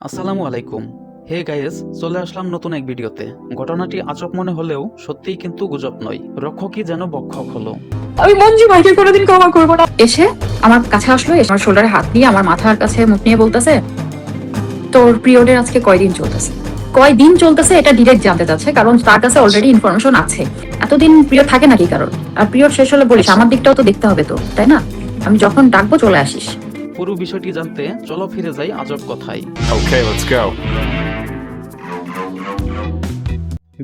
আসসালামু আলাইকুম। Hey guys, চলে আসলাম নতুন এক ভিডিওতে। ঘটনাটি আজব মনে হলেও সত্যিই কিন্তু গুজব নয়। রক্ষকই যেন বক্ষক হলো। আমি মঞ্জু ভাইকে কোনোদিন ক্ষমা করবো না। এসে আমার কাছে আসলো, এসে আমার শোল্ডারে হাত দিয়ে আমার মাথার কাছে মুখ নিয়ে বলতেছে, তোর পিরিয়ডের আজকে কয়দিন চলতেছে এটা ডিরেক্ট জানতে চাচ্ছে, কারণ তার কাছে অলরেডি ইনফরমেশন আছে। এতদিন পিরিয়ড থাকে নাকি কারণ? আর পিরিয়ড শেষ হলে বলিস আমার দিকটাও তো দেখতে হবে তো, তাই না? আমি যখন ডাকবো চলে আসিস। পুরো বিষয়টি জানতে চলো ফিরে যাই আজব কথায়। Okay, let's go.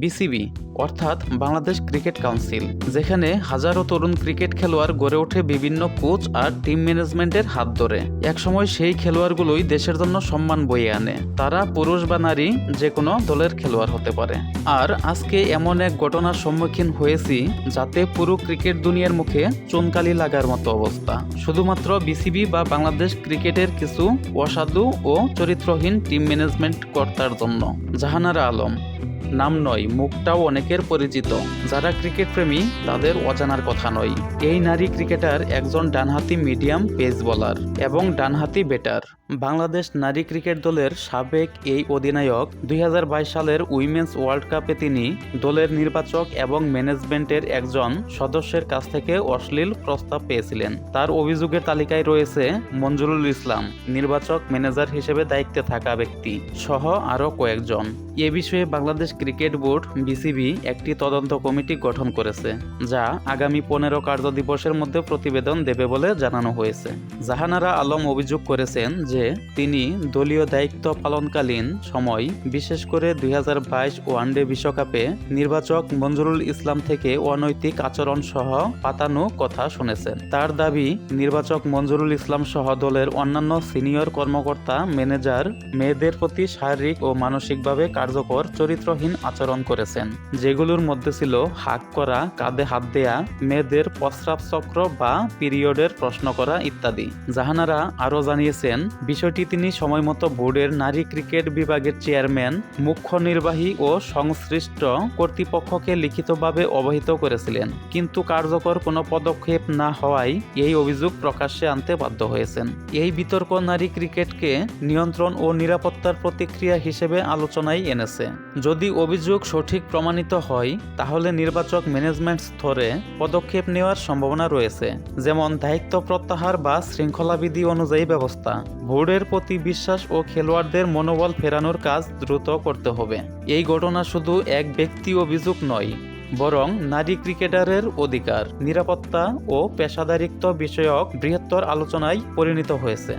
বিসিবি অর্থাৎ বাংলাদেশ ক্রিকেট কাউন্সিল, যেখানে হাজারো তরুণ ক্রিকেট খেলোয়াড় গড়ে ওঠে বিভিন্ন কোচ আর টিম ম্যানেজমেন্টের হাত ধরে। একসময় সেই খেলোয়াড়গুলোই দেশের জন্য সম্মান বয়ে আনে। তারা পুরুষ বা নারী যে কোনো দলের খেলোয়াড় হতে পারে। আর আজকে এমন এক ঘটনার সম্মুখীন হয়েছি যাতে পুরো ক্রিকেট দুনিয়ার মুখে চুনকালি লাগার মতো অবস্থা, শুধুমাত্র বিসিবি বা বাংলাদেশ ক্রিকেটের কিছু অসাধু ও চরিত্রহীন টিম ম্যানেজমেন্ট কর্তার জন্য। জাহানারা আলম নাম নয়, মুখটাও অনেকের পরিচিত। যারা ক্রিকেট প্রেমী তাদের অজানার কথা নয়। এই নারী ক্রিকেটার একজন ডানহাতি মিডিয়াম পেস বোলার এবং ডানহাতি ব্যাটার। বাংলাদেশ নারী ক্রিকেট দলের সাবেক এই অধিনায়ক 2022 সালের উইমেন্স ওয়ার্ল্ড কাপে তিনি দলের নির্বাচক এবং ম্যানেজমেন্টের একজন সদস্যের কাছ থেকে অশ্লীল প্রস্তাব পেয়েছিলেন। তার অভিযোগের তালিকায় রয়েছে মঞ্জুরুল ইসলাম, নির্বাচক ম্যানেজার হিসেবে দায়িত্বে থাকা ব্যক্তি সহ আরও কয়েকজন। এ বিষয়ে বাংলাদেশ ক্রিকেট বোর্ড বিসিবি একটি তদন্ত কমিটি গঠন করেছে, যা আগামী 15 কার্যদিবসের মধ্যে প্রতিবেদন দেবে বলে জানানো হয়েছে। জাহানারা আলম অভিযোগ করেছেন যে তিনি দলীয় দায়িত্ব পালনকালীন সময়, বিশেষ করে 2022 ওয়ানডে বিশ্বকাপে নির্বাচক মঞ্জুরুল ইসলাম থেকে অনৈতিক আচরণ সহ পাতানো কথা শুনেছেন। তার দাবি, নির্বাচক মঞ্জুরুল ইসলাম সহ দলের অন্যান্য সিনিয়র কর্মকর্তা ম্যানেজার মেয়েদের প্রতি শারীরিক ও মানসিকভাবে কার্যকর চরিত্রহীন আচরণ করেছেন, যেগুলোর মধ্যে ছিল হাক করা, কাঁধে হাত দেয়া, মেয়েদের প্রস্রাব চক্র বা পিরিয়ডের প্রশ্ন করা ইত্যাদি। জাহানারা আরও জানিয়েছেন, বিষয়টি তিনি সময়মতো বোর্ডের নারী ক্রিকেট বিভাগের চেয়ারম্যান, মুখ্য নির্বাহী ও সংশ্লিষ্ট কর্তৃপক্ষকে লিখিতভাবে অবহিত করেছিলেন, কিন্তু কার্যকর কোনো পদক্ষেপ না হওয়ায় এই অভিযোগ প্রকাশ্যে আনতে বাধ্য হয়েছেন। এই বিতর্ক নারী ক্রিকেটকে নিয়ন্ত্রণ ও নিরাপত্তার প্রতিক্রিয়া হিসেবে আলোচনায় এনেছে। যদি অভিযোগ সঠিক প্রমাণিত হয়, তাহলে নির্বাচক ম্যানেজমেন্ট স্তরে পদক্ষেপ নেওয়ার সম্ভাবনা রয়েছে, যেমন দায়িত্ব প্রত্যাহার বা শৃঙ্খলাবিধি অনুযায়ী ব্যবস্থা। বোর্ডের প্রতি বিশ্বাস ও খেলোয়াড়দের মনোবল ফেরানোর কাজ দ্রুত করতে হবে। এই ঘটনা শুধু এক ব্যক্তি অভিযোগ নয়, বরং নারী ক্রিকেটারের অধিকার, নিরাপত্তা ও পেশাদারিত্ব বিষয়ক বৃহত্তর আলোচনায় পরিণত হয়েছে।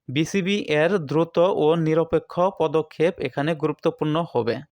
বিসিবি এর দ্রুত ও নিরপেক্ষ পদক্ষেপ এখানে গুরুত্বপূর্ণ হবে।